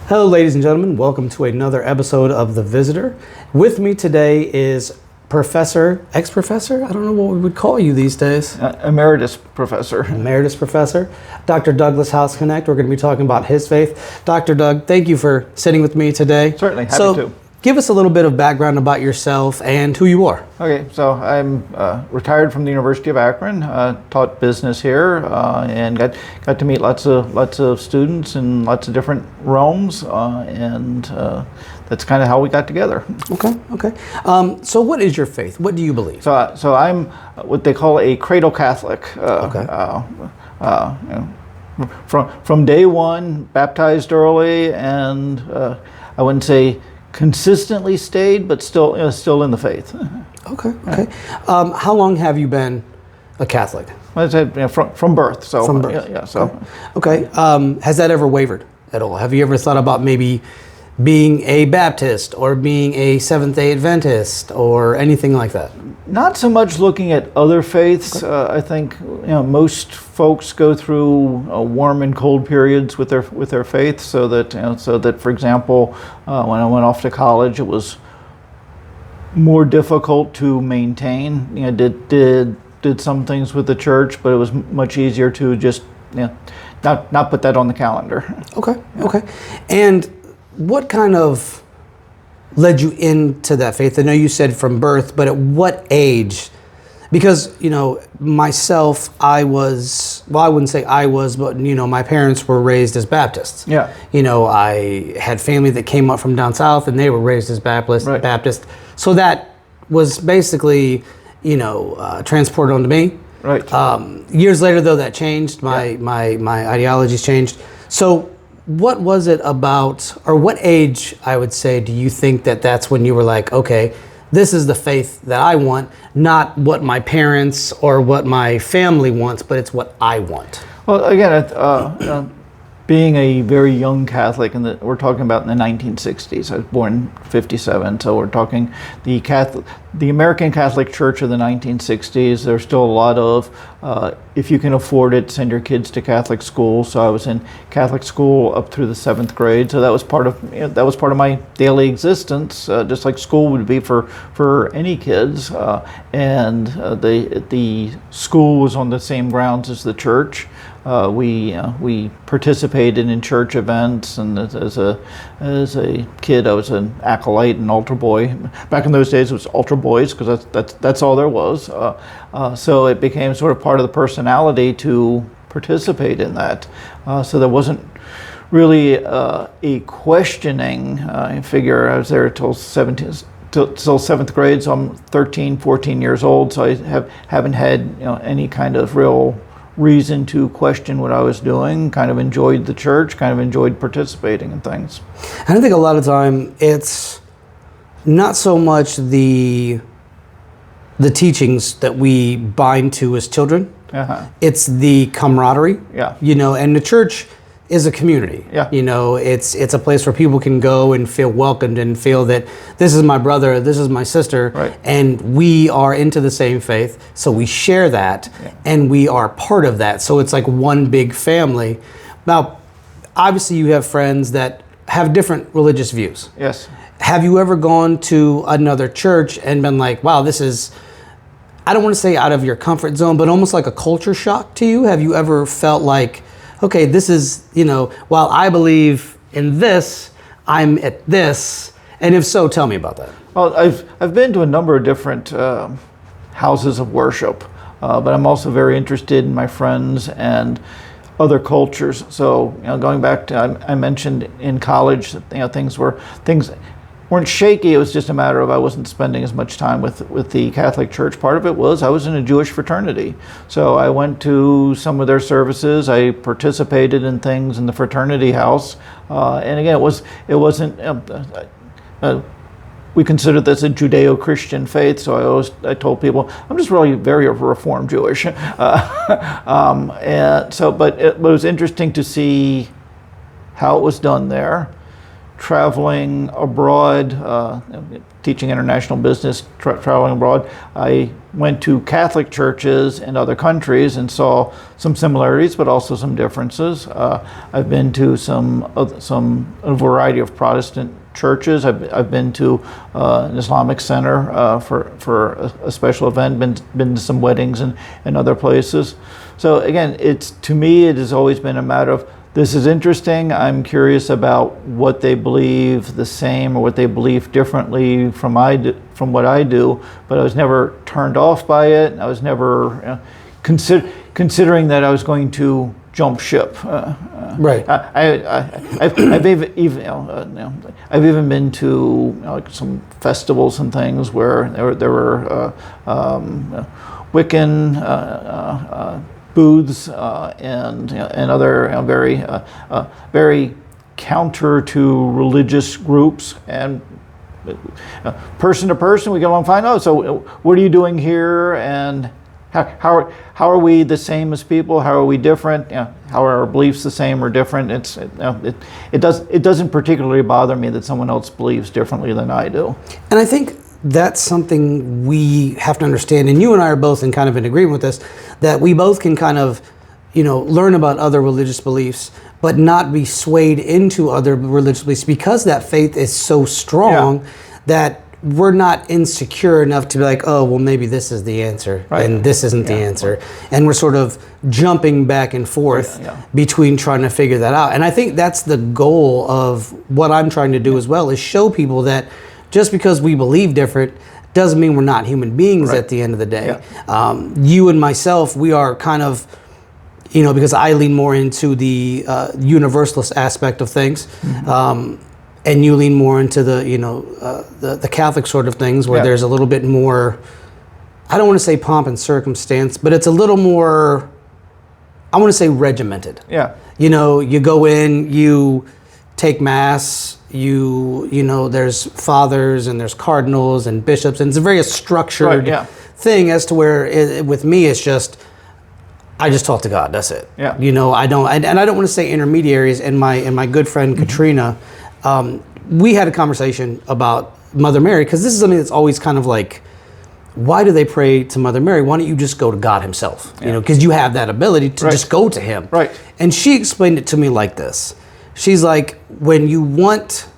Hello, ladies and gentlemen. Welcome to another episode of The Visitor. With me today is ex-professor? I don't know what we would call you these days. Emeritus professor. Emeritus professor, Dr. Douglas Hausknecht. We're going to be talking about his faith. Dr. Doug, thank you for sitting with me today. Certainly, happy to. Give us a little bit of background about yourself and who you are. Okay, so I'm retired from the University of Akron, taught business here, and got to meet lots of students in lots of different realms, and that's kind of how we got together. Okay. So what is your faith? What do you believe? So I'm what they call a cradle Catholic. From day one, baptized early, and I wouldn't say consistently stayed, but still in the faith. Okay. How long have you been a Catholic? Well, I said, from birth. So from birth. Yeah. So okay. Has that ever wavered at all? Have you ever thought about maybe being a Baptist or being a Seventh-day Adventist or anything like that? Not so much looking at other faiths. I think most folks go through warm and cold periods with their faith. So that for example, when I went off to college, it was more difficult to maintain. Did some things with the church, but it was much easier to just not put that on the calendar. Okay. And what kind of led you into that faith? I know you said from birth, but at what age? Because, myself, I wouldn't say I was, but, my parents were raised as Baptists. Yeah. I had family that came up from down south and they were raised as Baptist. Right. Baptist. So that was basically, transported onto me. Right. Years later, though, that changed. My ideologies changed. So what was it about, or what age, I would say, do you think that's when you were like, okay, this is the faith that I want, not what my parents or what my family wants, but it's what I want? Well, again, being a very young Catholic, we're talking about in the 1960s. I was born in '57, so we're talking the American Catholic Church of the 1960s. There's still a lot of, if you can afford it, send your kids to Catholic school. So I was in Catholic school up through the 7th grade. So that was part of my daily existence, just like school would be for any kids. And the school was on the same grounds as the church. We participated in church events, and as a kid, I was an acolyte and altar boy. Back in those days, it was altar boys because that's all there was. So it became sort of part of the personality to participate in that. So there wasn't really a questioning. I figure I was there till 7th grade, so I'm 13, 14 years old. So I haven't had any kind of real reason to question what I was doing. Kind of enjoyed the church, kind of enjoyed participating in things. And I think a lot of time it's not so much the teachings that we bind to as children. It's the camaraderie. Yeah. And the church is a community. Yeah. It's a place where people can go and feel welcomed and feel that this is my brother, this is my sister, right, and we are into the same faith, so we share that, and we are part of that. So it's like one big family. Now, obviously you have friends that have different religious views. Yes. Have you ever gone to another church and been like, wow, this is, I don't want to say out of your comfort zone, but almost like a culture shock to you? Have you ever felt like, okay, this is, while I believe in this, I'm at this? And if so, tell me about that. Well, I've been to a number of different houses of worship, but I'm also very interested in my friends and other cultures. So, going back to, I mentioned in college, things weren't shaky. It was just a matter of I wasn't spending as much time with the Catholic Church. Part of it was I was in a Jewish fraternity. So I went to some of their services. I participated in things in the fraternity house. And again, it wasn't, we considered this a Judeo-Christian faith. So I told people, I'm just really very Reformed Jewish. But it was interesting to see how it was done there. traveling abroad, teaching international business, traveling abroad, I went to Catholic churches in other countries and saw some similarities, but also some differences. I've been to a variety of Protestant churches. I've been to an Islamic center for a special event. Been to some weddings and other places. So again, to me it has always been a matter of, this is interesting. I'm curious about what they believe the same or what they believe differently from what I do. But I was never turned off by it. I was never considering that I was going to jump ship. Right. I've even been to like some festivals and things where there were Wiccan booths and other very counter to religious groups, and person to person we get along fine. Oh, so what are you doing here, and how are we the same as people? How are we different? How are our beliefs the same or different? It doesn't particularly bother me that someone else believes differently than I do. And I think that's something we have to understand, and you and I are both in kind of in agreement with this, that we both can kind of, learn about other religious beliefs, but not be swayed into other religious beliefs, because that faith is so strong that we're not insecure enough to be like, oh, well, maybe this is the answer, right, and this isn't the answer. And we're sort of jumping back and forth between trying to figure that out. And I think that's the goal of what I'm trying to do as well, is show people that just because we believe different doesn't mean we're not human beings at the end of the day. You and myself, we are kind of, because I lean more into the universalist aspect of things, and you lean more into the, the Catholic sort of things, where there's a little bit more, I don't want to say pomp and circumstance, but it's a little more, I want to say regimented. Yeah. You go in, you take mass, there's fathers and there's cardinals and bishops, and it's a very structured thing, as to where with me it's just, I just talk to God, that's it. Yeah. I don't want to say intermediaries. And my good friend Katrina, we had a conversation about Mother Mary, because this is something that's always kind of like, why do they pray to Mother Mary? Why don't you just go to God himself? Because you have that ability to just go to him. Right. And she explained it to me like this. She's like, when you want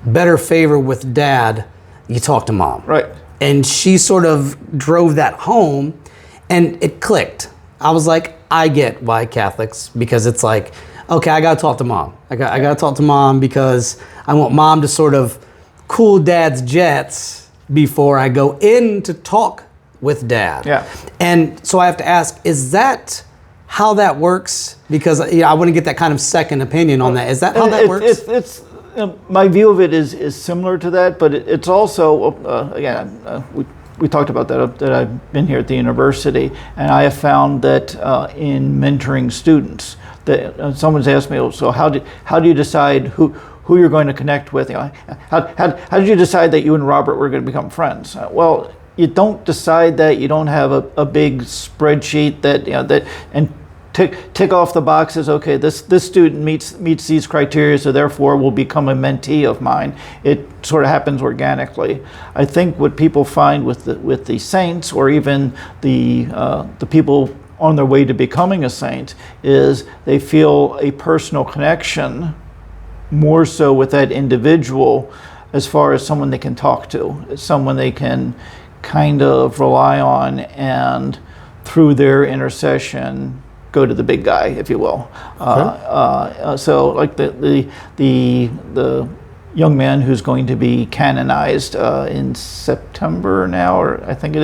better favor with dad, you talk to mom. Right. And she sort of drove that home, and it clicked. I was like, I get why Catholics, because it's like, okay, I gotta talk to mom. I gotta talk to mom, because I want mom to sort of cool dad's jets before I go in to talk with dad. Yeah. And so I have to ask, is that how that works? Because I want to get that kind of second opinion on that. Is that how that works? It's my view of it is similar to that, but it's also again, we talked about that I've been here at the university, and I have found that in mentoring students, that someone's asked me, so how do you decide who you're going to connect with? How did you decide that you and Robert were going to become friends? Well, you don't decide that. You don't have a big spreadsheet and tick off the boxes. Okay, this student meets these criteria, so therefore will become a mentee of mine. It sort of happens organically. I think what people find with the saints, or even the people on their way to becoming a saint, is they feel a personal connection more so with that individual, as far as someone they can talk to, someone they can kind of rely on, and through their intercession go to the big guy, if you will. Okay. So like the young man who's going to be canonized in September now, or I think it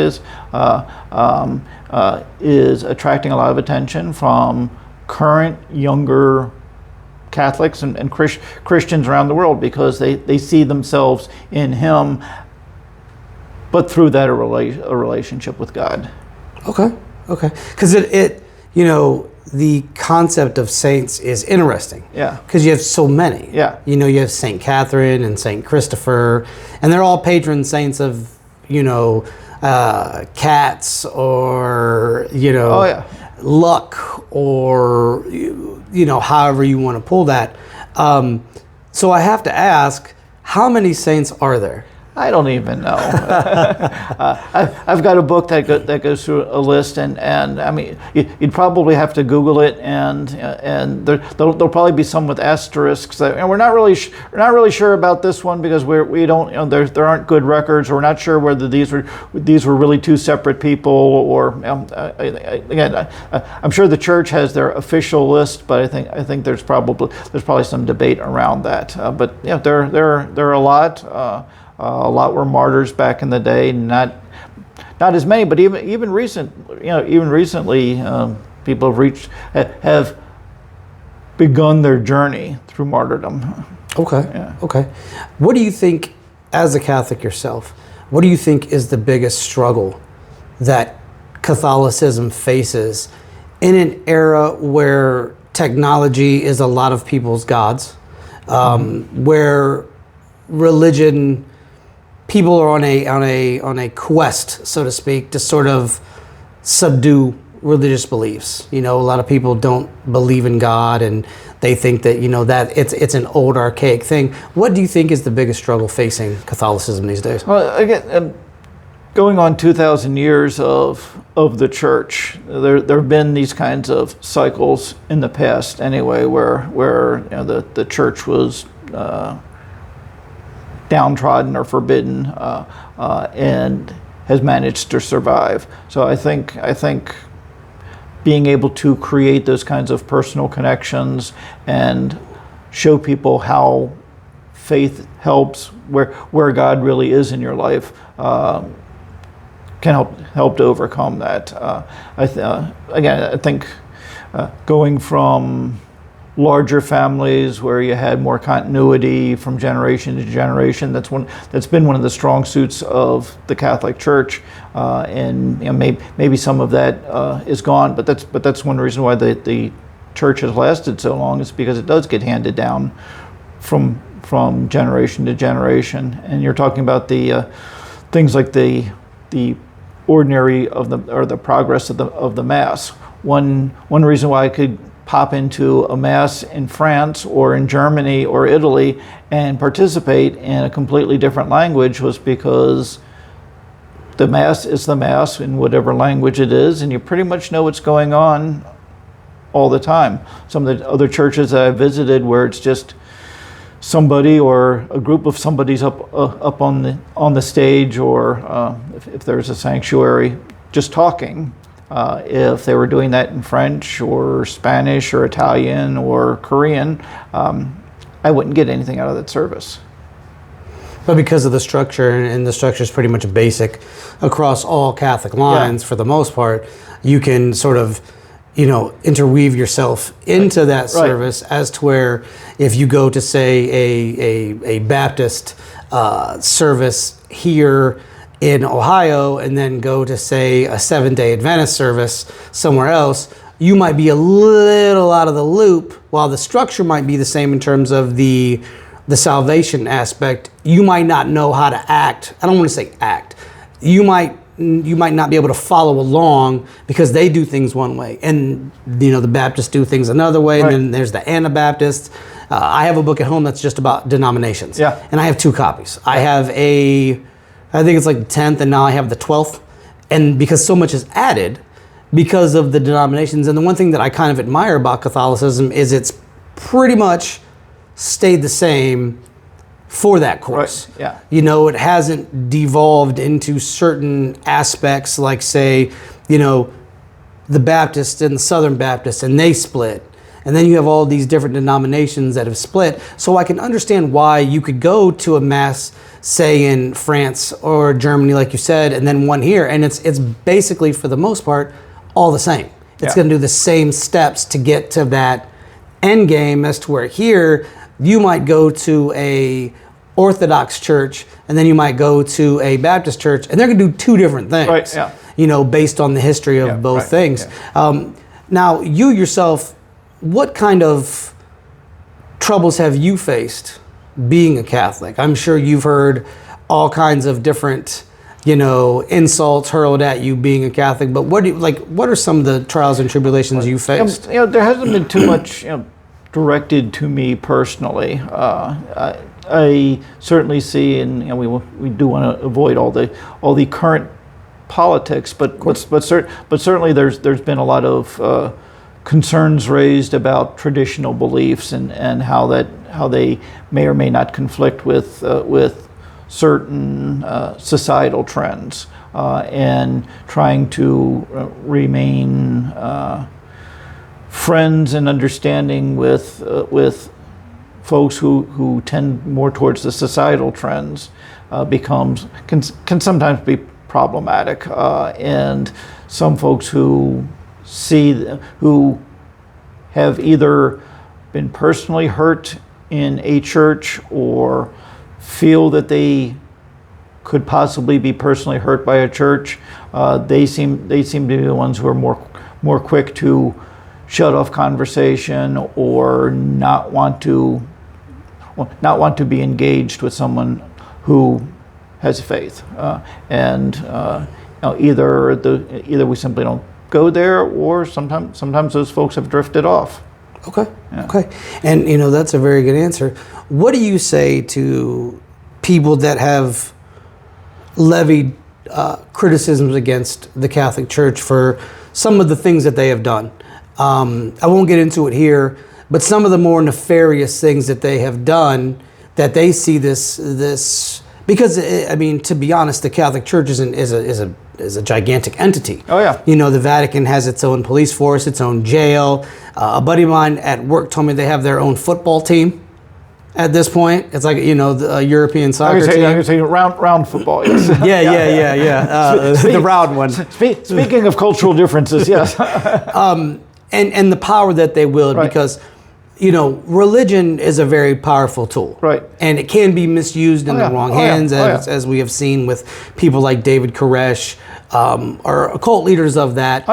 is attracting a lot of attention from current younger Catholics and Christians around the world, because they see themselves in him, but through that a relationship with God. Okay. Because the concept of saints is interesting. Yeah. Because you have so many. Yeah. You have Saint Catherine and Saint Christopher, and they're all patron saints of, cats, or, luck, or, however you want to pull that. So I have to ask, how many saints are there? I don't even know. I've got a book that goes through a list, and I mean, you'd probably have to Google it, and there'll probably be some with asterisks. And we're not really sure about this one because we don't, you know, there aren't good records, or we're not sure whether these were really two separate people, or again, I'm sure the church has their official list, but I think there's probably some debate around that. But yeah, there are a lot. A lot were martyrs back in the day. Not as many, but even recently, people have begun their journey through martyrdom. Okay. Yeah. Okay. What do you think, as a Catholic yourself, what do you think is the biggest struggle that Catholicism faces in an era where technology is a lot of people's gods, where religion, people are on a quest, so to speak, to sort of subdue religious beliefs. You know, a lot of people don't believe in God, and they think that, you know, that it's an old archaic thing. What do you think is the biggest struggle facing Catholicism these days? Well, again, going on 2,000 years of the church, there have been these kinds of cycles in the past anyway, where you know, the church was downtrodden or forbidden, and has managed to survive. So I think being able to create those kinds of personal connections and show people how faith helps, where God really is in your life, can help to overcome that. I think going from larger families where you had more continuity from generation to generation, that's been one of the strong suits of the Catholic Church, and you know, maybe some of that is gone, but that's one reason why the church has lasted so long, is because it does get handed down from generation to generation. And you're talking about the things like the ordinary or the progress of the Mass. One reason why I could pop into a Mass in France or in Germany or Italy and participate in a completely different language was because the Mass is the Mass in whatever language it is, and you pretty much know what's going on all the time. Some of the other churches that I've visited where it's just somebody or a group of somebody's up on the stage, or if there's a sanctuary, just talking. If they were doing that in French or Spanish or Italian or Korean, I wouldn't get anything out of that service. But because of the structure, and the structure is pretty much basic across all Catholic lines, for the most part, you can sort of, you know, interweave yourself into that service, as to where if you go to, say, a Baptist service here in Ohio and then go to, say, a Seventh-day Adventist service somewhere else, you might be a little out of the loop. While the structure might be the same in terms of the salvation aspect, you might not know how to act. I don't want to say act. You might not be able to follow along because they do things one way, and you know the Baptists do things another way, and then there's the Anabaptists. I have a book at home that's just about denominations, and I have 2 copies. I have I think it's like the 10th, and now I have the 12th, and because so much is added because of the denominations. And the one thing that I kind of admire about Catholicism is it's pretty much stayed the same for that course. Right. Yeah. You know, it hasn't devolved into certain aspects, like, say, you know, the Baptists and the Southern Baptists, and they split. And then you have all these different denominations that have split. So I can understand why you could go to a Mass, say, in France or Germany, like you said, and then one here. And it's basically, for the most part, all the same. It's going to do the same steps to get to that end game, as to where here you might go to a Orthodox church and then you might go to a Baptist church, and they're going to do 2 different things. Right, yeah. You know, based on the history of both things. Yeah. Now, you yourself, what kind of troubles have you faced being a Catholic? I'm sure you've heard all kinds of different, you know, insults hurled at you being a Catholic, but what are some of the trials and tribulations you faced? You know, there hasn't been too directed to me personally. I certainly see, and we do want to avoid all the current politics, but certainly there's been a lot of concerns raised about traditional beliefs and how they may or may not conflict with certain societal trends, and trying to remain friends and understanding with folks who tend more towards the societal trends can sometimes be problematic, and some folks who have either been personally hurt in a church or feel that they could possibly be personally hurt by a church, they seem to be the ones who are more quick to shut off conversation or not want to be engaged with someone who has faith, and either we simply don't go there, or sometimes those folks have drifted off. Okay. Yeah. Okay. And that's a very good answer. What do you say to people that have levied criticisms against the Catholic Church for some of the things that they have done? I won't get into it here, but some of the more nefarious things that they have done, that they see this because to be honest, the Catholic Church is a gigantic entity. Oh yeah. The Vatican has its own police force, its own jail. A buddy of mine at work told me they have their own football team. At this point, it's like the European soccer team. I could say round football. Yes. yeah. The round one. Speaking of cultural differences, yes. And the power that they wield, right. Because religion is a very powerful tool, right? And it can be misused in the wrong hands, as we have seen with people like David Koresh, or occult leaders of that.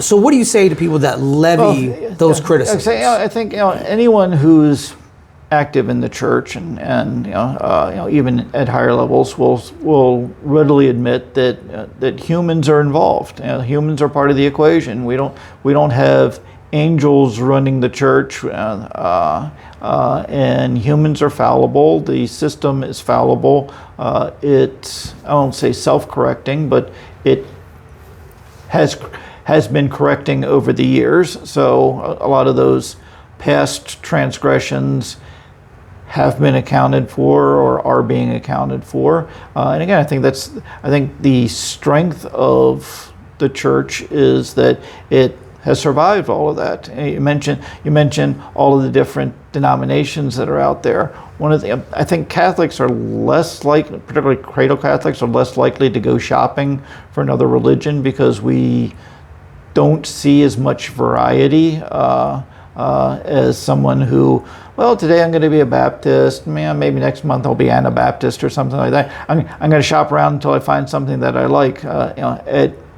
So, what do you say to people that levy those criticisms? I think anyone who's active in the church and even at higher levels will readily admit that humans are involved. Humans are part of the equation. We don't have angels running the church, and humans are fallible. The system is fallible. It's, I won't say self-correcting, but it has been correcting over the years. So a lot of those past transgressions have been accounted for or are being accounted for. And again, I think the strength of the church is that it has survived all of that. You mentioned all of the different denominations that are out there. I think Catholics are less likely, particularly cradle Catholics, are less likely to go shopping for another religion because we don't see as much variety as someone who, well, today I'm going to be a Baptist, maybe next month I'll be Anabaptist or something like that. I'm going to shop around until I find something that I like.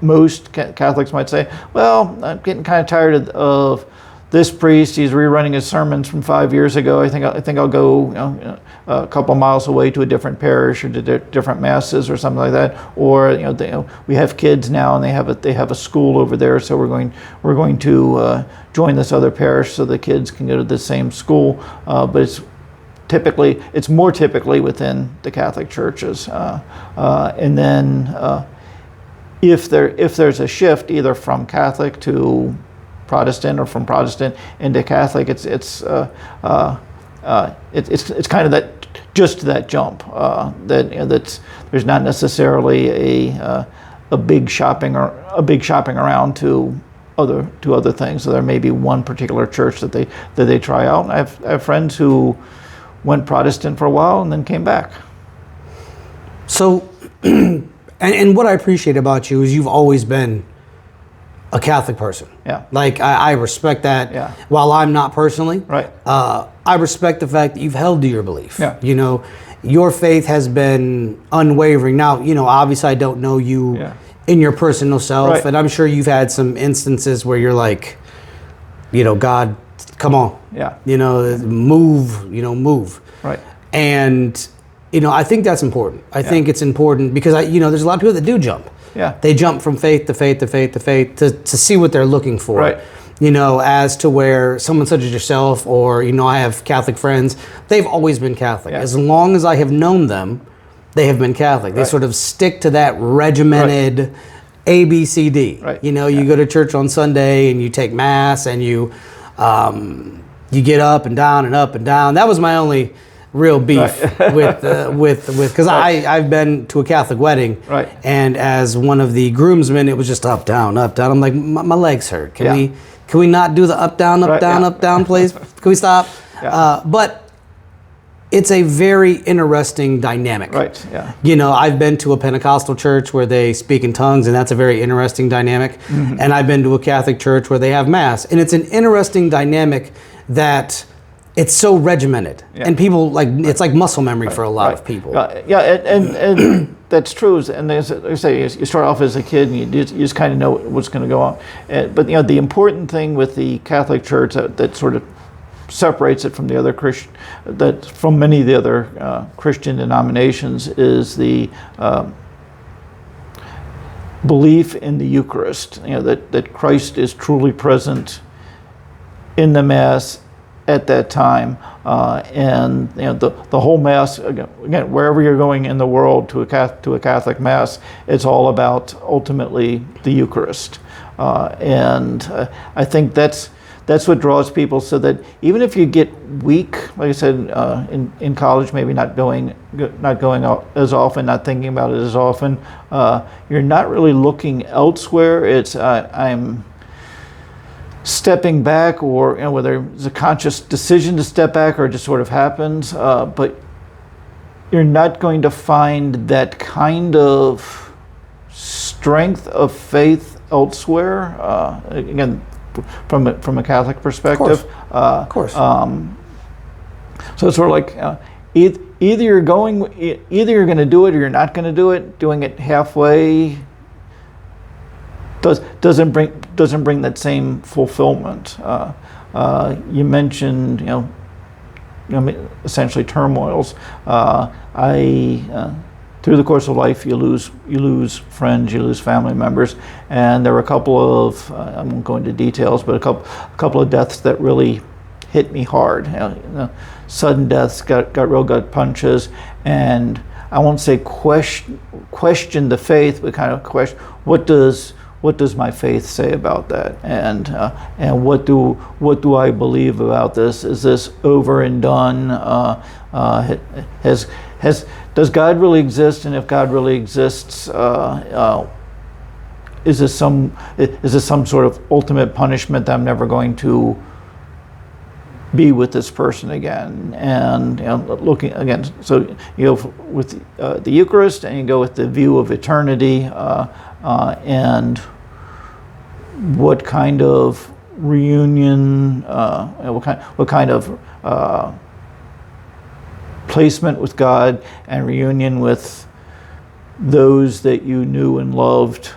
Most Catholics might say, well, I'm getting kind of tired of this priest. He's rerunning his sermons from 5 years ago. I think I'll go a couple miles away to a different parish or to different masses or something like that. Or we have kids now and they have a school over there, so we're going to join this other parish so the kids can go to the same school. But it's more typically within the Catholic churches, and then. If there's a shift either from Catholic to Protestant or from Protestant into Catholic, it's kind of that jump that's there's not necessarily a big shopping around to other things. So there may be one particular church that they try out. I have friends who went Protestant for a while and then came back. So. And what I appreciate about you is you've always been a Catholic person. Yeah. Like, I respect that. Yeah. While I'm not personally. Right. I respect the fact that you've held to your belief. Yeah. Your faith has been unwavering. Now, obviously I don't know you in your personal self. Right. And I'm sure you've had some instances where you're like, God, come on. Yeah. Move. Right. And... I think that's important. I think it's important because there's a lot of people that do jump. Yeah. They jump from faith to faith to faith to faith to see what they're looking for. Right. as to where someone such as yourself, or, I have Catholic friends, they've always been Catholic. Yeah. As long as I have known them, they have been Catholic. They Right. sort of stick to that regimented A, B, C, D. Right. You go to church on Sunday and you take Mass and you get up and down and up and down. That was my only real beef with because I've been to a Catholic wedding, Right. and as one of the groomsmen, it was just up, down, up, down. I'm like, my legs hurt. Can we not do the up, down, Right, yeah. up, down, please? Can we stop? Yeah. But it's a very interesting dynamic. Right. Yeah. I've been to a Pentecostal church where they speak in tongues, and that's a very interesting dynamic. Mm-hmm. And I've been to a Catholic church where they have Mass, and it's an interesting dynamic that it's so regimented, and people it's like muscle memory for a lot of people. And that's true. And as I say, you start off as a kid and you just kind of know what's going to go on. But the important thing with the Catholic Church that sort of separates it from the other from many of the other Christian denominations is the belief in the Eucharist. That Christ is truly present in the Mass at that time, and the whole Mass, again, wherever you're going in the world to a Catholic Mass, it's all about ultimately the Eucharist, and I think that's what draws people. So that even if you get weak, like I said, in college, maybe not going out as often, not thinking about it as often, you're not really looking elsewhere. It's I'm stepping back, or whether it's a conscious decision to step back or it just sort of happens, but you're not going to find that kind of strength of faith elsewhere. Again, from a Catholic perspective. Of course. So it's sort of like either you're going to do it or you're not going to do it. Doing it halfway doesn't bring that same fulfillment. You mentioned essentially turmoils. Through the course of life, you lose friends, you lose family members, and there were a couple of I won't go into details, but a couple of deaths that really hit me hard. Sudden deaths, got real gut punches, and I won't say question the faith, but kind of question what does my faith say about that, and what do I believe about this? Is this over and done? Does God really exist? And if God really exists, is this some sort of ultimate punishment that I'm never going to be with this person again? And looking again, so you go with the Eucharist, and you go with the view of eternity, and what kind of reunion, what kind of placement with God and reunion with those that you knew and loved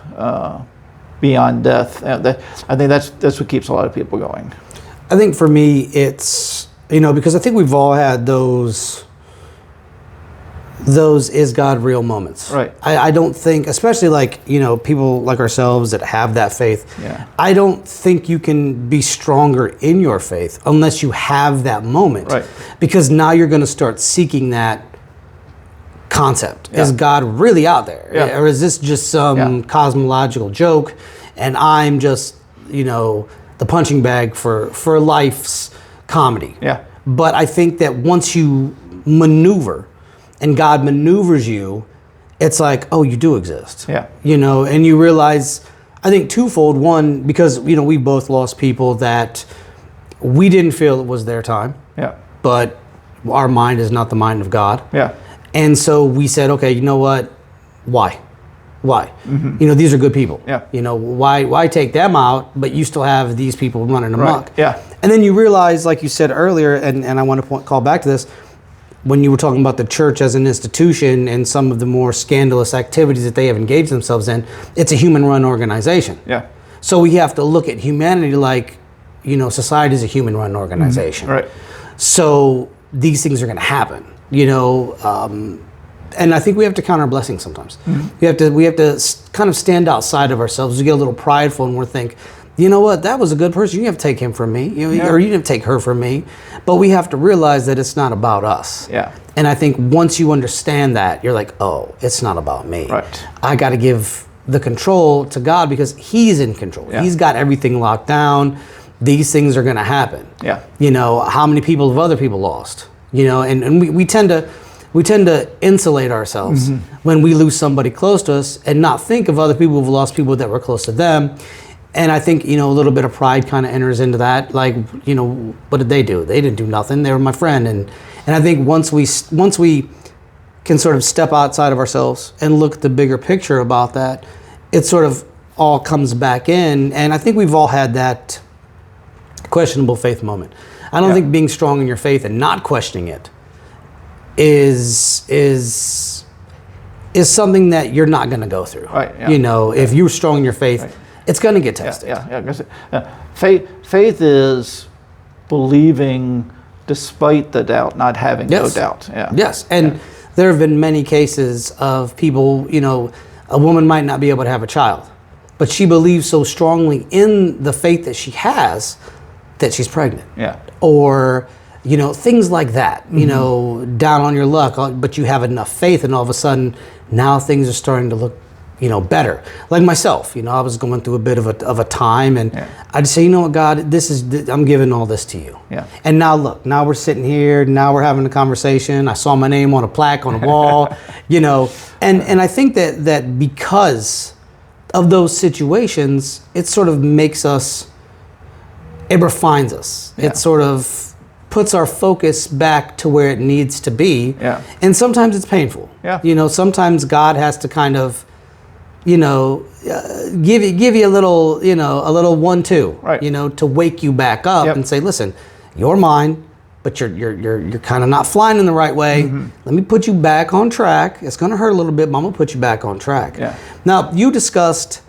beyond death. I think that's what keeps a lot of people going. I think for me, it's because I think we've all had those is God real moments. Right. I don't think, especially people like ourselves that have that faith, I don't think you can be stronger in your faith unless you have that moment. Right. Because now you're going to start seeking that concept. Yeah. Is God really out there? Yeah. Or is this just some cosmological joke and I'm just, the punching bag for life's comedy? Yeah. But I think that once you maneuver and God maneuvers you, it's like, oh, you do exist. Yeah. And you realize, I think twofold. One, because, we both lost people that we didn't feel it was their time. Yeah. But our mind is not the mind of God. Yeah. And so we said, okay, you know what? Why? Mm-hmm. These are good people. Yeah. Why take them out, but you still have these people running amok? Right. Yeah. And then you realize, like you said earlier, and I want to call back to this, when you were talking about the church as an institution and some of the more scandalous activities that they have engaged themselves in, it's a human-run organization. Yeah. So we have to look at humanity like, society is a human-run organization. Mm-hmm. Right. So these things are going to happen, and I think we have to count our blessings sometimes. Mm-hmm. We have to kind of stand outside of ourselves. We get a little prideful and we think, you know what, that was a good person. You have to take him from me, or you didn't take her from me. But we have to realize that it's not about us. Yeah. And I think once you understand that, you're like, oh, it's not about me. Right. I got to give the control to God because he's in control. Yeah. He's got everything locked down. These things are going to happen. Yeah. How many people have other people lost? And we tend to insulate ourselves when we lose somebody close to us and not think of other people who've lost people that were close to them. And I think, a little bit of pride kind of enters into that. Like, what did they do? They didn't do nothing. They were my friend. And I think once we can sort of step outside of ourselves and look at the bigger picture about that, it sort of all comes back in. And I think we've all had that questionable faith moment. I don't think being strong in your faith and not questioning it is something that you're not going to go through. Right. Yeah. If you're strong in your faith, it's going to get tested. Faith is believing despite the doubt, not having no doubt. Yeah. Yes. And there have been many cases of people, a woman might not be able to have a child, but she believes so strongly in the faith that she has that she's pregnant. Yeah. Or, things like that, down on your luck, but you have enough faith and all of a sudden now things are starting to look better. Like myself, I was going through a bit of a time, and I'd say, what, God, I'm giving all this to you. Yeah. And now look, now we're sitting here, now we're having a conversation. I saw my name on a plaque on a wall, and I think that because of those situations, it sort of makes us, it refines us. Yeah. It sort of puts our focus back to where it needs to be. Yeah. And sometimes it's painful. Yeah. Sometimes God has to kind of, give you a little 1-2, right. To wake you back up and say, listen, you're mine, but you're kind of not flying in the right way. Let me put you back on track. It's going to hurt a little bit, but I'm going to put you back on track. Yeah. Now, you discussed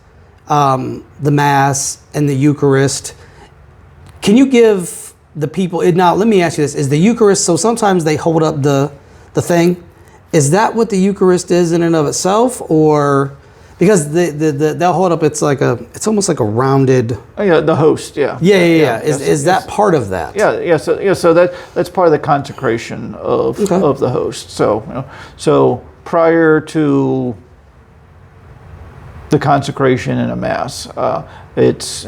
the Mass and the Eucharist. Can you give the people, now let me ask you this, is the Eucharist, so sometimes they hold up the thing, is that what the Eucharist is in and of itself, or... Because they'll hold up, it's almost like a rounded... Oh, yeah, the host, yeah. Yeah. Is that part of that? Yeah. So that's part of the consecration of the host. So prior to the consecration in a Mass, it's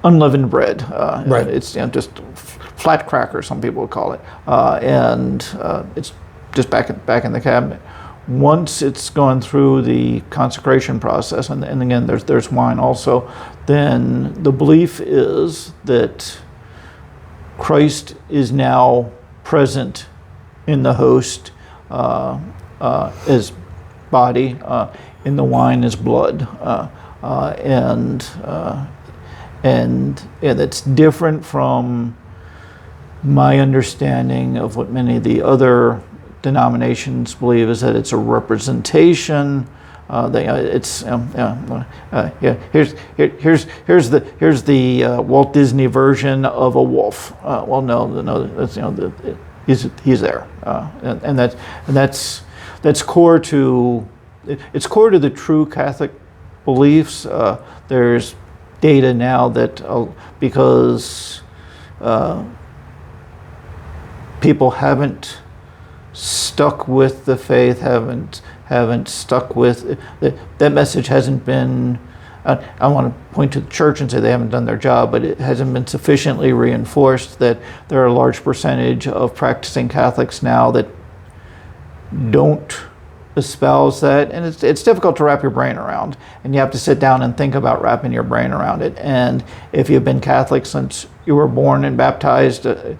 unleavened bread. Right. It's just flat cracker, some people would call it, and it's just back in the cabinet. Once it's gone through the consecration process, and again, there's wine also, then the belief is that Christ is now present in the host as body, in the wine as blood, and that's different from my understanding of what many of the other denominations believe, is that it's a representation. Here's the Walt Disney version of a wolf. Well, no, that's he's there, and that's core to the true Catholic beliefs. There's data now that because people haven't stuck with the faith, haven't stuck with that message, hasn't been, I want to point to the church and say they haven't done their job, but it hasn't been sufficiently reinforced that there are a large percentage of practicing Catholics now that don't espouse that, and it's difficult to wrap your brain around, and you have to sit down and think about wrapping your brain around it. And if you've been Catholic since you were born and baptized a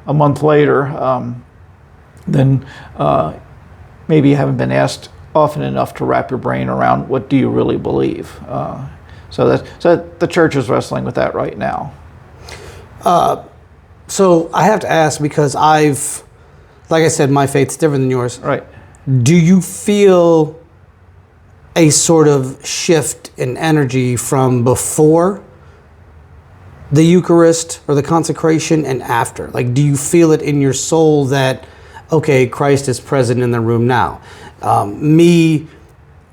month later, then maybe you haven't been asked often enough to wrap your brain around what do you really believe. So the church is wrestling with that right now. So I have to ask, because like I said, my faith's different than yours. Right. Do you feel a sort of shift in energy from before the Eucharist or the consecration and after? Like, do you feel it in your soul that, okay, Christ is present in the room now?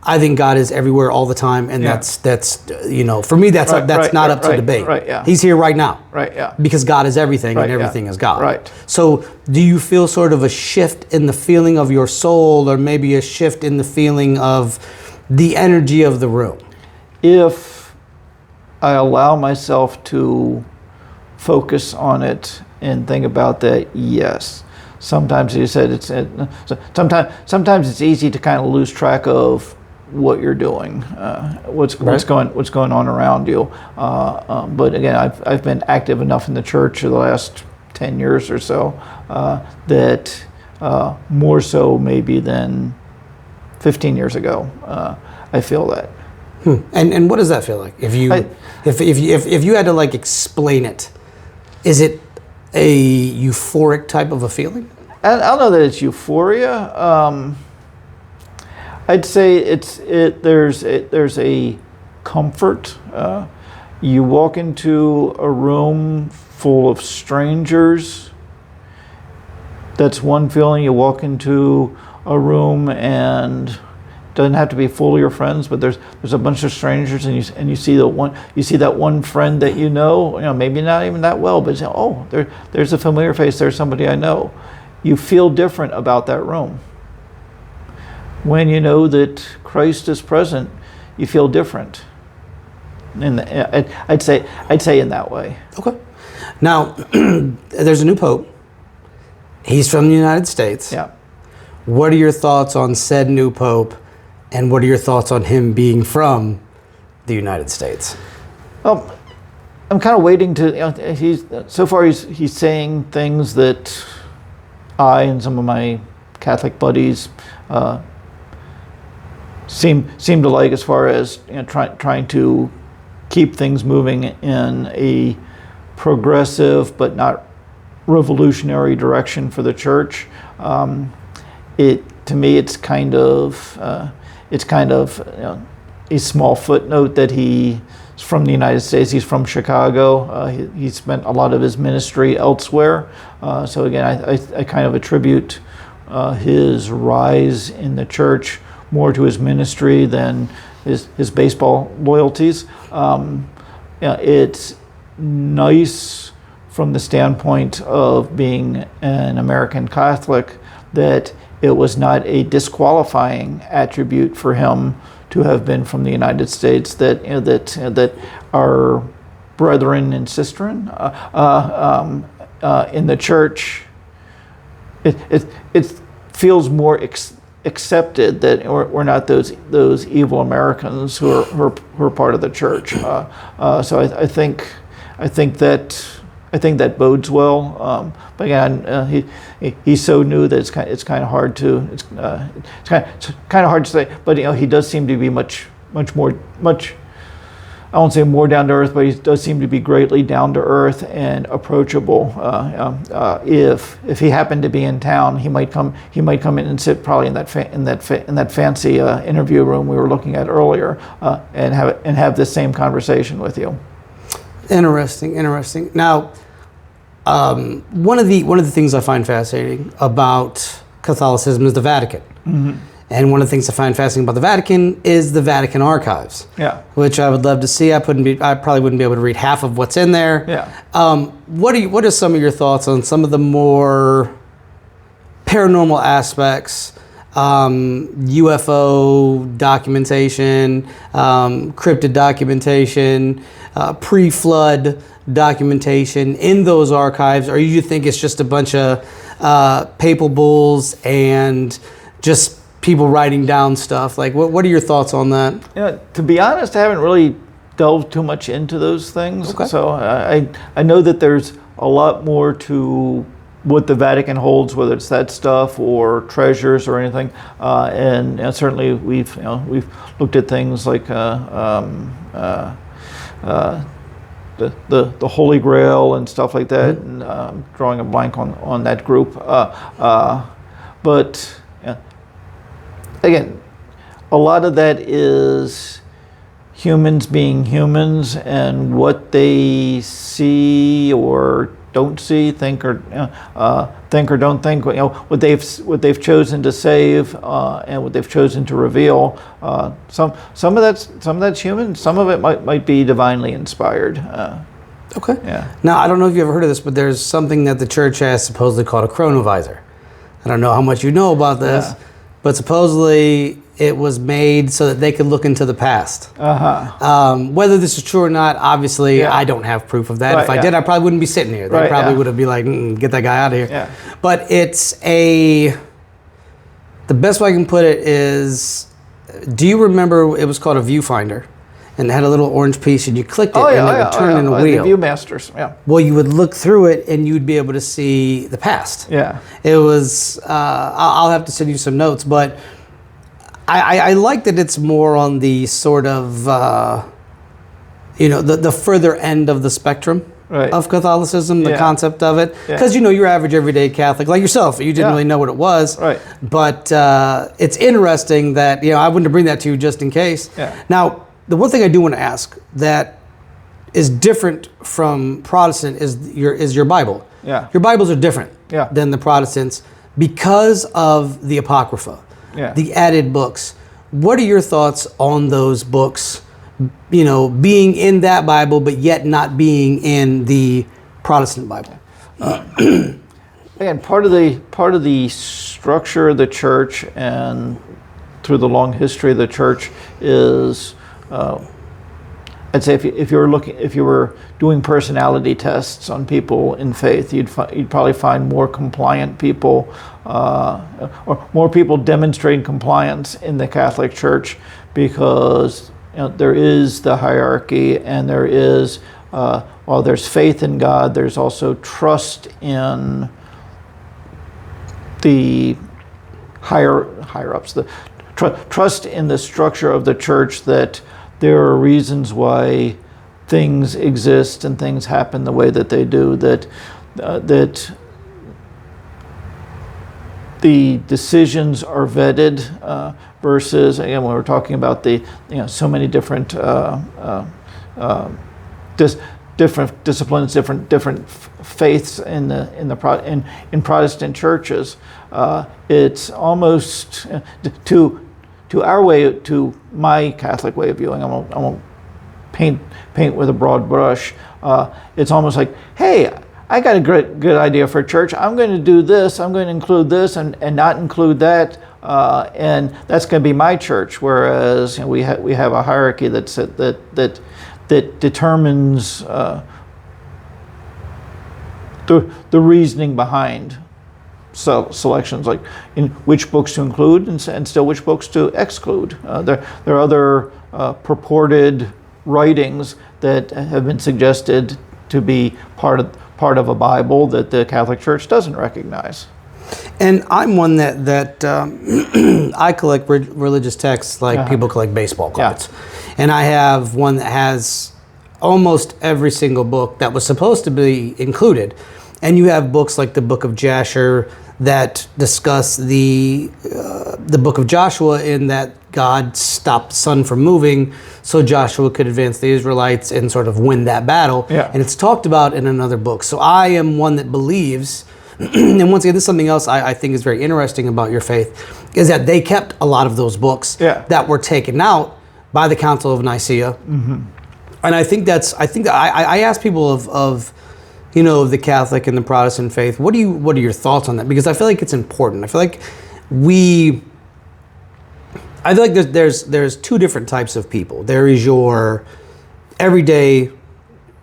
I think God is everywhere all the time, and Yeah. that's for me that's not up to debate. Right, yeah. He's here right now. Right, yeah. Because God is everything, Right, and yeah. everything is God. Right. So, do you feel sort of a shift in the feeling of your soul, or maybe a shift in the feeling of the energy of the room? If I allow myself to focus on it and think about that, yes. Sometimes you said sometimes it's easy to kind of lose track of what you're doing, what's going on around you. But again, I've been active enough in the church for the last 10 years or so that more so maybe than 15 years ago, I feel that. And what does that feel like? If you had to like explain it, is it a euphoric type of a feeling? I don't know that it's euphoria. I'd say there's a comfort. You walk into a room full of strangers. That's one feeling. You walk into a room and it doesn't have to be full of your friends, but there's a bunch of strangers, and you see that one friend that you know, maybe not even that well, but you say, oh, there's a familiar face. There's somebody I know. You feel different about that room. When you know that Christ is present, you feel different. And I'd say in that way. Okay. Now, there's a new pope. He's from the United States. Yeah. What are your thoughts on said new pope, and what are your thoughts on him being from the United States? I'm kind of waiting to. He's saying things that I and some of my Catholic buddies seem to like, as far as trying to keep things moving in a progressive but not revolutionary direction for the church. To me, it's kind of a small footnote that he's from the United States. He's from Chicago. He spent a lot of his ministry elsewhere. So again, I kind of attribute his rise in the church more to his ministry than his baseball loyalties. It's nice from the standpoint of being an American Catholic that it was not a disqualifying attribute for him to have been from the United States. That our brethren and sistren in the church, it feels more accepted that we're not those evil Americans who are part of the church. So I think that bodes well. But again, he's so new that it's kind of hard to say. But he does seem to be much more. I won't say more down to earth, but he does seem to be greatly down to earth and approachable. If he happened to be in town, he might come in and sit probably in that fancy interview room we were looking at earlier, and have this same conversation with you. Interesting. Now, one of the things I find fascinating about Catholicism is the Vatican. Mm-hmm. And one of the things I find fascinating about the Vatican is the Vatican archives. Yeah. Which I would love to see. I probably wouldn't be able to read half of what's in there. Yeah. What are some of your thoughts on some of the more paranormal aspects, UFO documentation, cryptid documentation, pre-flood documentation in those archives? Or you think it's just a bunch of papal bulls and just people writing down stuff? Like, what are your thoughts on that? To be honest, I haven't really delved too much into those things. Okay. So I know that there's a lot more to what the Vatican holds, whether it's that stuff or treasures or anything. And certainly we've looked at things like the Holy Grail and stuff like that. Mm-hmm. And drawing a blank on that group. But again, a lot of that is humans being humans, and what they see or don't see, think or don't think. What they've chosen to save and what they've chosen to reveal. Some of that's human. Some of it might be divinely inspired. Okay. Yeah. Now, I don't know if you ever heard of this, but there's something that the church has supposedly called a chronovisor. I don't know how much you know about this, but supposedly it was made so that they could look into the past. Whether this is true or not, obviously, I don't have proof of that. Right, if I did, I probably wouldn't be sitting here. They probably would have been like, get that guy out of here. Yeah. But the best way I can put it is, do you remember it was called a viewfinder? And it had a little orange piece, and you clicked it, and it would turn in a wheel. The Viewmasters, yeah. Well, you would look through it, and you'd be able to see the past. Yeah. It was, I'll have to send you some notes, but I like that it's more on the sort of, the further end of the spectrum of Catholicism, the concept of it. Because, your average everyday Catholic, like yourself, you didn't really know what it was. Right. But it's interesting that, I wanted to bring that to you just in case. Yeah. Now, the one thing I do want to ask that is different from Protestant is your Bible. Yeah. Your Bibles are different Yeah. than the Protestants because of the Apocrypha, the added books. What are your thoughts on those books, being in that Bible but yet not being in the Protestant Bible? Again, part of the structure of the church and through the long history of the church is, I'd say if you were doing personality tests on people in faith, you'd probably find more compliant people, or more people demonstrating compliance in the Catholic Church, because there is the hierarchy, and there is while there's faith in God, there's also trust in the higher ups, the trust in the structure of the church, that there are reasons why things exist and things happen the way that they do, that the decisions are vetted, versus, again, when we're talking about the so many different different disciplines, different faiths in Protestant churches, it's almost to my Catholic way of viewing. I won't paint with a broad brush. It's almost like, hey, I got a good idea for church. I'm going to do this. I'm going to include this and not include that, and that's going to be my church. Whereas we have a hierarchy that determines the reasoning behind selections, like in which books to include and still which books to exclude. There are other purported writings that have been suggested to be part of a Bible that the Catholic Church doesn't recognize. And I'm one that I collect religious texts like people collect baseball cards. And I have one that has almost every single book that was supposed to be included. And you have books like the Book of Jasher that discuss the Book of Joshua, in that God stopped the sun from moving so Joshua could advance the Israelites and sort of win that battle. Yeah. And it's talked about in another book. So I am one that believes, and once again, this is something else I think is very interesting about your faith, is that they kept a lot of those books that were taken out by the Council of Nicaea. Mm-hmm. And I think I ask people of the Catholic and the Protestant faith, what are your thoughts on that? Because I feel like it's important. I feel like there's two different types of people. There is your everyday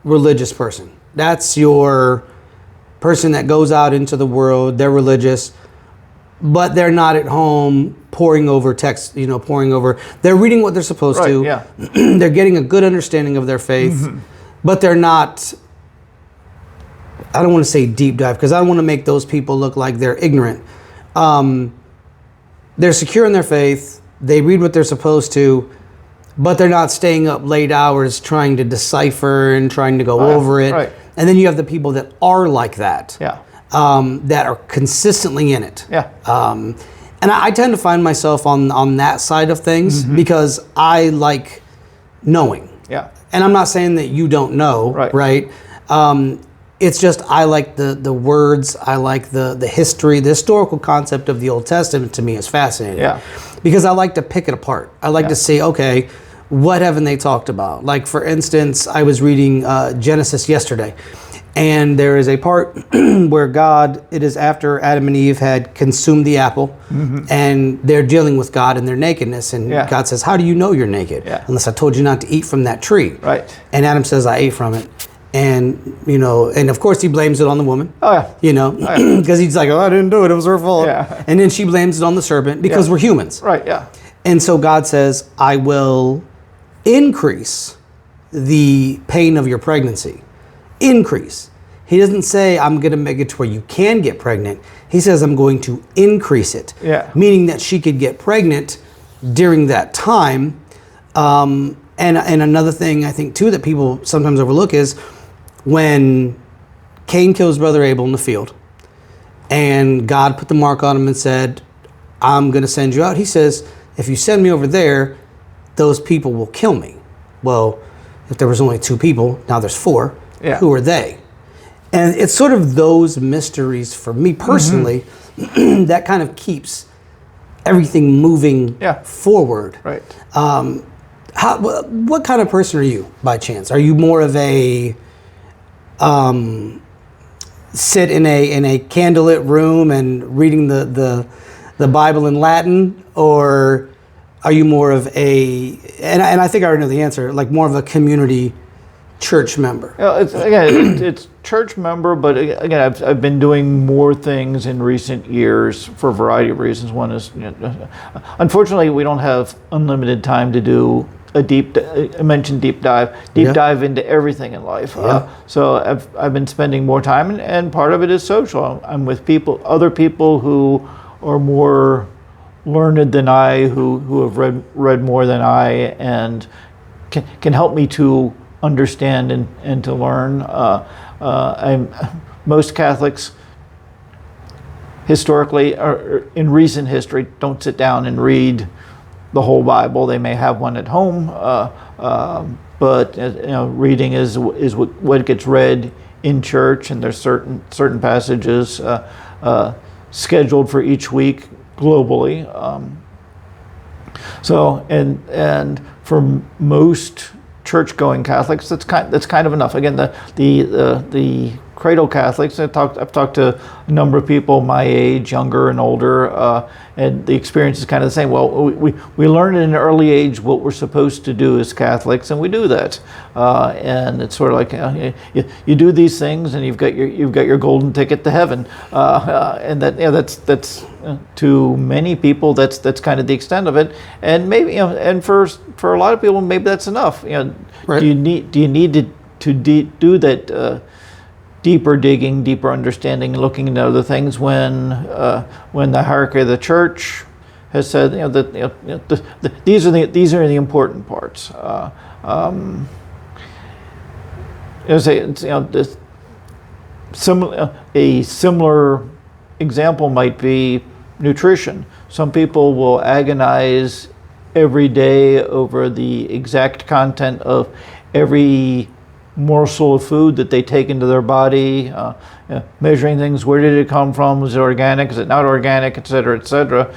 religious person. That's your person that goes out into the world. They're religious, but they're not at home poring over text, they're reading what they're supposed to. Yeah. They're getting a good understanding of their faith, but they're not, I don't want to say deep dive, because I don't want to make those people look like they're ignorant. They're secure in their faith. They read what they're supposed to, but they're not staying up late hours trying to decipher and trying to go over it. Right. And then you have the people that are like that, that are consistently in it. Yeah. And I tend to find myself on that side of things, because I like knowing. Yeah. And I'm not saying that you don't know, right? It's just I like the words. I like the history, the historical concept of the Old Testament. To me, is fascinating. Yeah. Because I like to pick it apart. I like to say, okay, what haven't they talked about? Like, for instance, I was reading Genesis yesterday, and there is a part where God, it is after Adam and Eve had consumed the apple, and they're dealing with God in their nakedness, and God says, how do you know you're naked? Unless I told you not to eat from that tree. Right. And Adam says, I ate from it. And, and of course he blames it on the woman. Oh, yeah. Because he's like, oh, I didn't do it. It was her fault. Yeah. And then she blames it on the serpent because we're humans. Right, yeah. And so God says, I will increase the pain of your pregnancy. Increase. He doesn't say, I'm going to make it to where you can get pregnant. He says, I'm going to increase it. Yeah. Meaning that she could get pregnant during that time. And another thing I think, too, that people sometimes overlook is when Cain kills brother Abel in the field, and God put the mark on him and said, I'm going to send you out. He says, if you send me over there, those people will kill me. Well, if there was only 2 people, now there's 4. Yeah. Who are they? And it's sort of those mysteries for me personally that kind of keeps everything moving forward. Right. What kind of person are you, by chance? Are you more of a sit in a candlelit room and reading the Bible in Latin, or are you more of a, and I think I already know the answer, like more of a community church member? It's church member, but again, I've been doing more things in recent years for a variety of reasons. One is, unfortunately, we don't have unlimited time to do a I mentioned deep dive into everything in life. So I've been spending more time, and part of it is social. I'm with other people who are more learned than I, who have read more than I, and can help me to understand and to learn. Most Catholics historically, or in recent history, don't sit down and read the whole Bible. They may have one at home, but reading is what gets read in church, and there's certain passages scheduled for each week globally. So and for most church-going Catholics, that's kind of enough. Again, the cradle Catholics, I've talked to a number of people my age, younger and older, and the experience is kind of the same. Well, we learn at an early age what we're supposed to do as Catholics, and we do that. And it's sort of like you do these things, and you've got your golden ticket to heaven. And that's to many people that's kind of the extent of it. And maybe and for a lot of people maybe that's enough. Right. Do you need to do that? Deeper digging, deeper understanding, looking into other things when the hierarchy of the church has said these are the important parts. A similar example might be nutrition. Some people will agonize every day over the exact content of every morsel of food that they take into their body, measuring things. Where did it come from? Was it organic? Is it not organic? Et cetera, et cetera.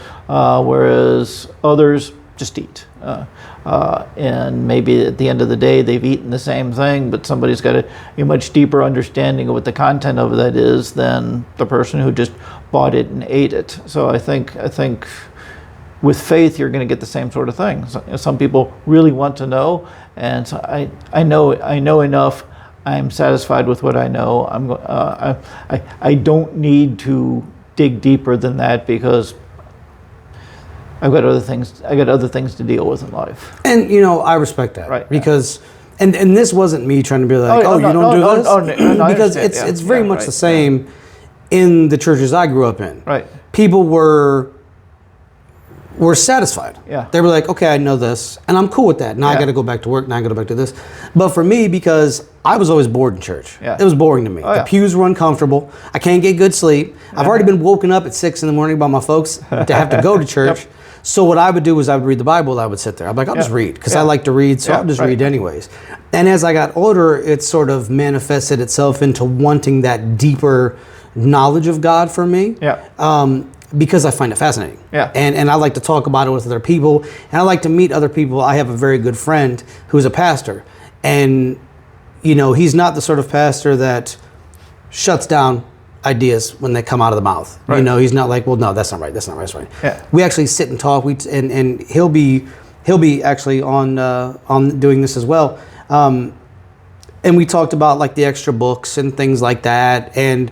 Whereas others just eat. And maybe at the end of the day, they've eaten the same thing, but somebody's got a much deeper understanding of what the content of that is than the person who just bought it and ate it. So I think with faith, you're going to get the same sort of thing. Some people really want to know, and so I know enough. I'm satisfied with what I know. I don't need to dig deeper than that because I've got other things. I got other things to deal with in life. And I respect that, right? Because and this wasn't me trying to be like, you don't do this, because it's very much the same in the churches I grew up in. Right. People were satisfied. Yeah. They were like, okay, I know this, and I'm cool with that. Now I got to go back to work. Now I got to go back to this. But for me, because I was always bored in church. Yeah. It was boring to me. The pews were uncomfortable. I can't get good sleep. I've already been woken up at 6 a.m. by my folks to have to go to church. So what I would do is I would read the Bible. I would sit there. I'm like, I'll just read because I like to read, so I'll just read anyways. And as I got older, it sort of manifested itself into wanting that deeper knowledge of God for me. Because I find it fascinating. And I like to talk about it with other people, and I like to meet other people. I have a very good friend who's a pastor, and he's not the sort of pastor that shuts down ideas when they come out of the mouth. He's not like, well, no, that's not right. That's not right. That's right. We actually sit and talk. And he'll be actually on doing this as well. And we talked about like the extra books and things like that. And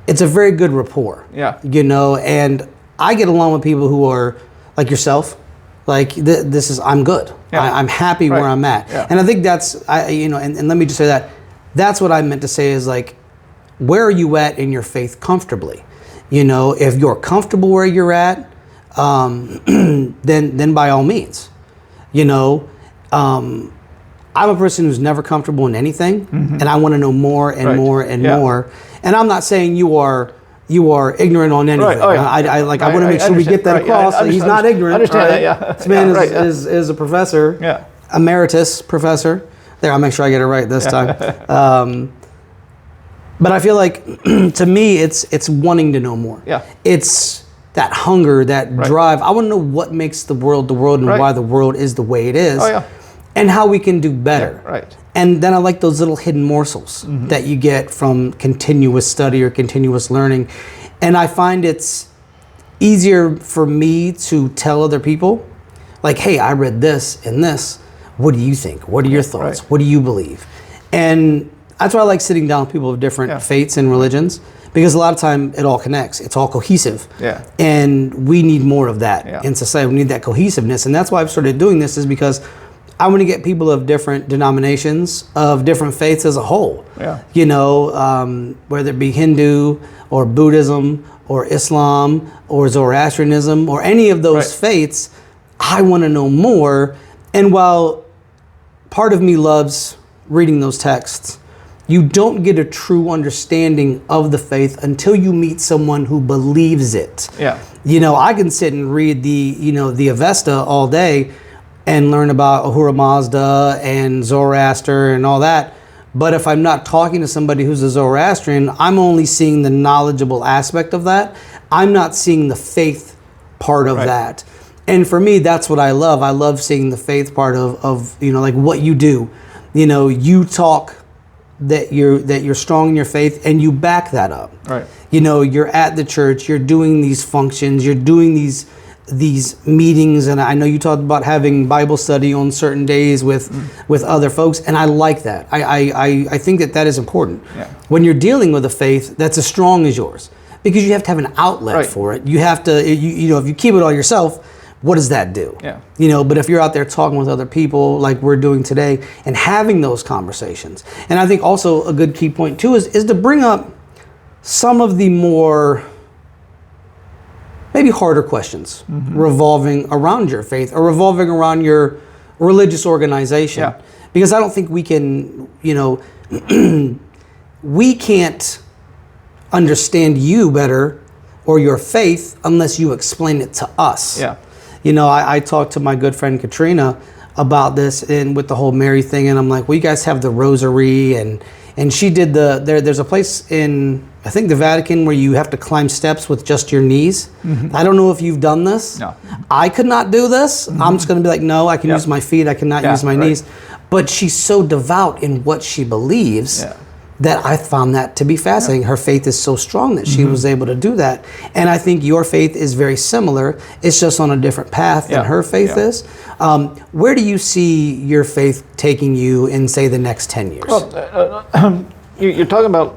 it's a very good rapport. And I get along with people who are like yourself. Like I'm good. I'm happy where I'm at. And I think that's, and let me just say that, that's what I meant to say is like, where are you at in your faith comfortably? If you're comfortable where you're at, then by all means, I'm a person who's never comfortable in anything, and I want to know more and more and more. And I'm not saying you are ignorant on anything. I want to make sure we get that across. He's not ignorant. Understand that, This man is a professor, emeritus professor. There, I'll make sure I get it right this time. But I feel like, to me, it's wanting to know more. It's that hunger, that drive. I want to know what makes the world, and why the world is the way it is, and how we can do better. And then I like those little hidden morsels that you get from continuous study or continuous learning. And I find it's easier for me to tell other people, like, hey, I read this and this. What do you think? What are your thoughts? What do you believe? And that's why I like sitting down with people of different faiths and religions, because a lot of time it all connects. It's all cohesive. And we need more of that in society. We need that cohesiveness. And that's why I've started doing this, is because I want to get people of different denominations, of different faiths as a whole. Whether it be Hindu or Buddhism or Islam or Zoroastrianism or any of those faiths, I want to know more. And while part of me loves reading those texts, you don't get a true understanding of the faith until you meet someone who believes it. I can sit and read the Avesta all day and learn about Ahura Mazda and Zoroaster and all that. But if I'm not talking to somebody who's a Zoroastrian, I'm only seeing the knowledgeable aspect of that. I'm not seeing the faith part of that. And for me, that's what I love. I love seeing the faith part of like what you do. You talk that you're strong in your faith, and you back that up. You're at the church, you're doing these functions, you're doing these meetings, and I know you talked about having Bible study on certain days with other folks, and I like that. I think that is important. When you're dealing with a faith that's as strong as yours, because you have to have an outlet for it. You have to, if you keep it all yourself, what does that do? But if you're out there talking with other people like we're doing today and having those conversations. And I think also a good key point too is to bring up some of the more maybe harder questions revolving around your faith or revolving around your religious organization. Because I don't think we can, we can't understand you better or your faith unless you explain it to us. I talked to my good friend Katrina about this and with the whole Mary thing, and I'm like, well, you guys have the rosary, and she did there's a place in, I think, the Vatican where you have to climb steps with just your knees. I don't know if you've done this. No. I could not do this. I'm just going to be like, no, I can use my feet. I cannot use my knees. But she's so devout in what she believes that I found that to be fascinating. Her faith is so strong that she was able to do that. And I think your faith is very similar. It's just on a different path than her faith is. Where do you see your faith taking you in, say, the next 10 years? Well, you're talking about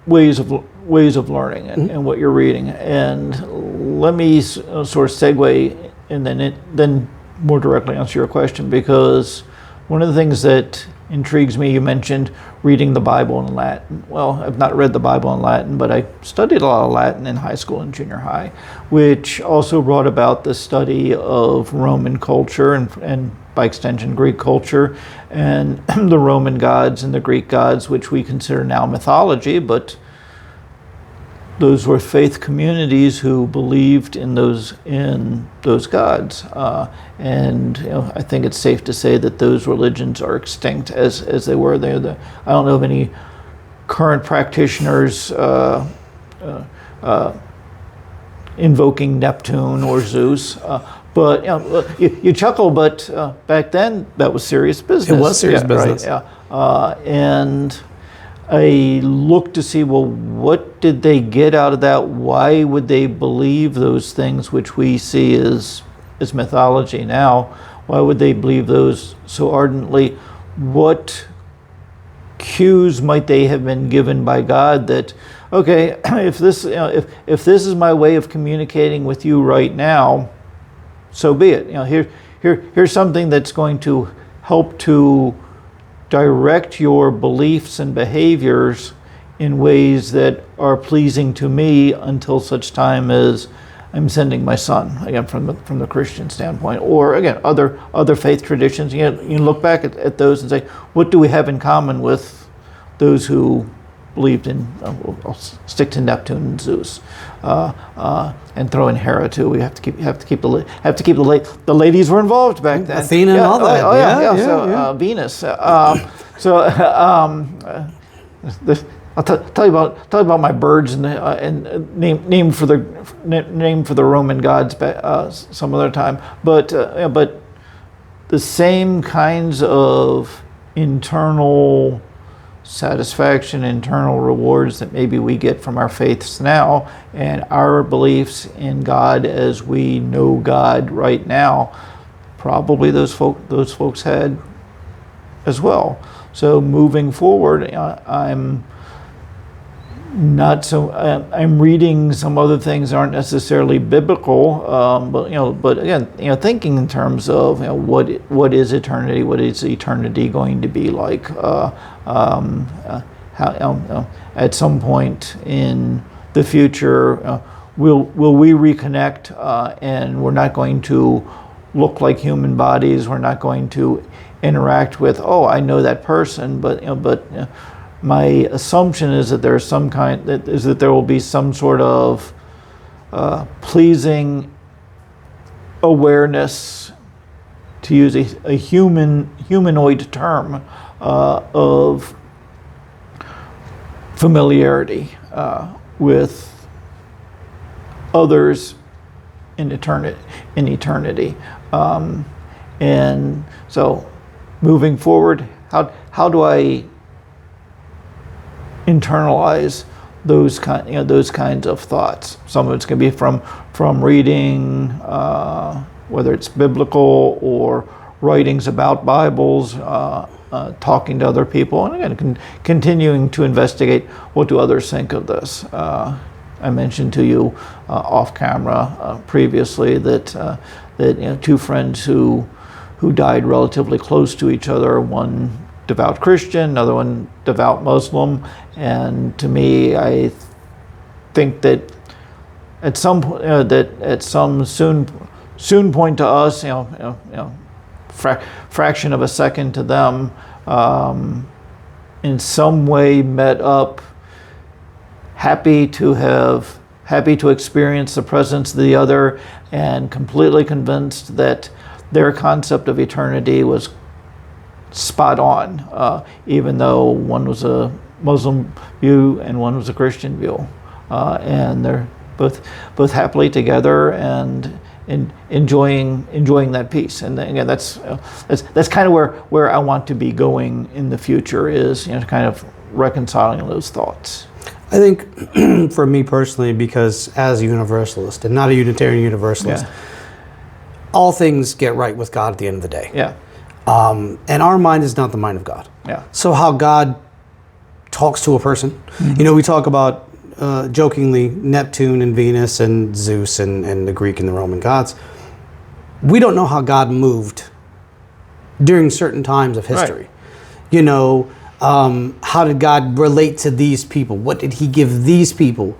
ways of learning and what you're reading. And let me sort of segue and then more directly answer your question, because one of the things that intrigues me, you mentioned reading the Bible in Latin. Well, I've not read the Bible in Latin, but I studied a lot of Latin in high school and junior high, which also brought about the study of Roman culture and by extension Greek culture, and the Roman gods and the Greek gods, which we consider now mythology, but those were faith communities who believed in those gods, and I think it's safe to say that those religions are extinct as they were there. I don't know of any current practitioners invoking Neptune or Zeus. But you chuckle, but back then that was serious business. It was serious business. Right, yeah. And I look to see, well, what did they get out of that? Why would they believe those things which we see as mythology now? Why would they believe those so ardently? What cues might they have been given by God that, okay, if this is my way of communicating with you right now, so be it. Here's something that's going to help to direct your beliefs and behaviors in ways that are pleasing to me until such time as I'm sending my son, again from the Christian standpoint, or again other faith traditions. You look back at those and say, what do we have in common with those who believed in? I'll stick to Neptune and Zeus, and throw in Hera too. We have to keep the ladies were involved back then. Athena and all that. Venus. I'll tell you about my birds and name for the Roman gods some other time. But the same kinds of internal satisfaction, internal rewards that maybe we get from our faiths now, and our beliefs in God as we know God right now, probably those folks had as well. So moving forward, I'm reading some other things that aren't necessarily biblical, but again, thinking in terms of what is eternity, what is eternity going to be like, how at some point in the future, will we reconnect, and we're not going to look like human bodies, we're not going to interact with, I know that person, but my assumption is that there's that there will be some sort of pleasing awareness, to use a humanoid term, of familiarity with others in eternity. And so, moving forward, how do I internalize those kinds of thoughts? Some of it's going to be from reading, whether it's biblical or writings about Bibles, talking to other people, and again, continuing to investigate what do others think of this. I mentioned to you off camera previously that two friends who died relatively close to each other, one devout Christian, another one devout Muslim, and to me, I think that at some soon point to us, fraction of a second to them, in some way met up, happy to experience the presence of the other, and completely convinced that their concept of eternity was spot on, even though one was a Muslim view and one was a Christian view, and they're both happily together and enjoying that peace. And again, that's kind of where I want to be going in the future, is kind of reconciling those thoughts. I think for me personally, because as a Universalist and not a Unitarian Universalist, all things get right with God at the end of the day. Yeah. And our mind is not the mind of God. Yeah. So how God talks to a person, Mm-hmm. We talk about jokingly Neptune and Venus and Zeus and the Greek and the Roman gods. We don't know how God moved during certain times of history. Right. How did God relate to these people? What did He give these people?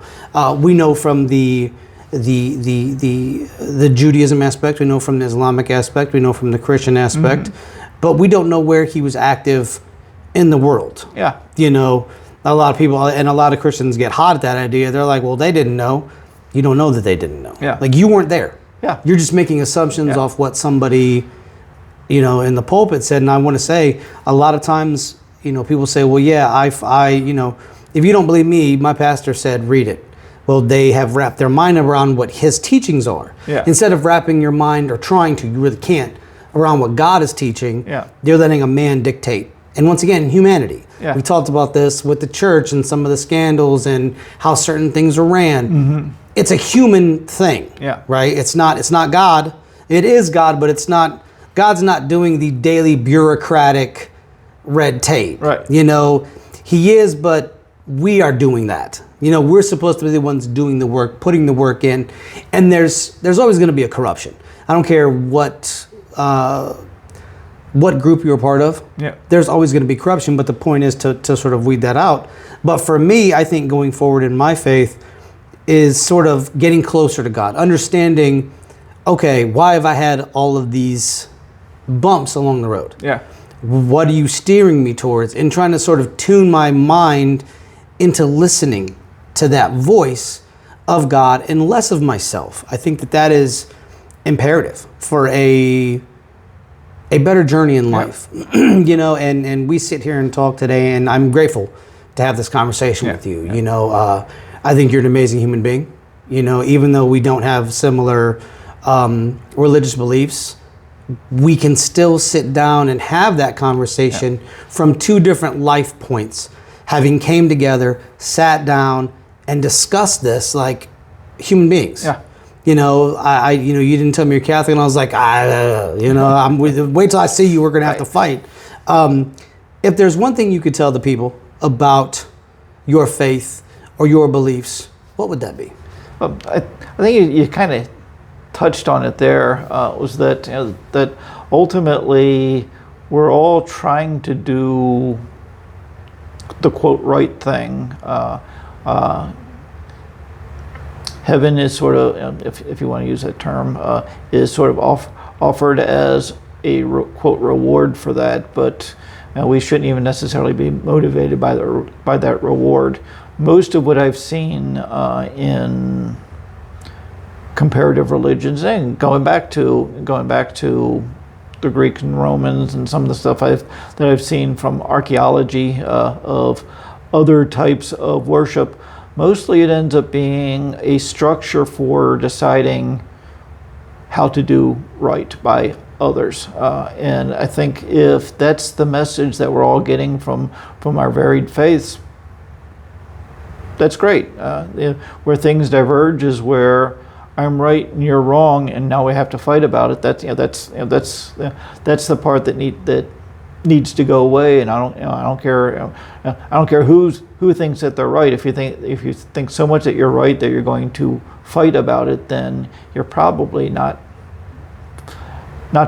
We know from the Judaism aspect, we know from the Islamic aspect, we know from the Christian aspect, but we don't know where He was active in the world. Yeah. a lot of people and a lot of Christians get hot at that idea. They're like, well, they didn't know. You don't know that they didn't know. Yeah. Like, you weren't there. Yeah. You're just making assumptions off what somebody, in the pulpit said. And I want to say, a lot of times, people say, well, yeah, I if you don't believe me, my pastor said, read it. Well, they have wrapped their mind around what his teachings are. Yeah. Instead of wrapping your mind, or trying to, you really can't, around what God is teaching. Yeah. They're letting a man dictate. And once again, humanity. Yeah. We talked about this with the church and some of the scandals and how certain things are ran. Mm-hmm. It's a human thing. Yeah. Right? It's not God. It is God, but it's not. God's not doing the daily bureaucratic red tape. Right. He is, but we are doing that. We're supposed to be the ones doing the work, putting the work in, and there's always going to be a corruption. I don't care what group you're a part of. Yeah. There's always going to be corruption, but the point is to sort of weed that out. But for me, I think going forward in my faith is sort of getting closer to God, understanding, okay, why have I had all of these bumps along the road? Yeah. What are you steering me towards? And trying to sort of tune my mind into listening to that voice of God and less of myself. I think that is imperative for a better journey in life. And we sit here and talk today, and I'm grateful to have this conversation with you. I think you're an amazing human being. Even though we don't have similar religious beliefs, we can still sit down and have that conversation from two different life points, having came together, sat down, and discussed this like human beings. Yeah. You didn't tell me you're Catholic, and I was like, wait till I see you, we're going to have to fight. If there's one thing you could tell the people about your faith or your beliefs, what would that be? Well, I think you kind of touched on it there, was that that ultimately we're all trying to do the quote right thing. Heaven is sort of, if you want to use that term, is sort of offered as a quote reward for that, but we shouldn't even necessarily be motivated by that reward. Most of what I've seen in comparative religions, and going back to the Greeks and Romans and some of the stuff that I've seen from archaeology of other types of worship, mostly it ends up being a structure for deciding how to do right by others. And I think if that's the message that we're all getting from our varied faiths, that's great. Where things diverge is where I'm right and you're wrong, and now we have to fight about it. That's the part that needs to go away. And I don't care who thinks that they're right. If you think so much that you're right that you're going to fight about it, then you're probably not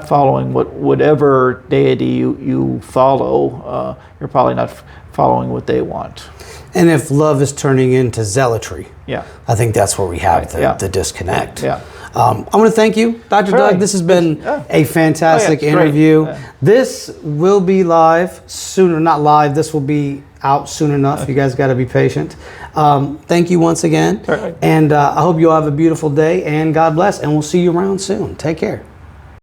following whatever deity you follow. You're probably not following what they want. And if love is turning into zealotry, Yeah. I think that's where we have the disconnect. Yeah. I want to thank you, Dr. Doug. This has been a fantastic interview. Yeah. This will be live soon, or not live. This will be out soon enough. You guys got to be patient. Thank you once again. Right. And I hope you all have a beautiful day, and God bless. And we'll see you around soon. Take care.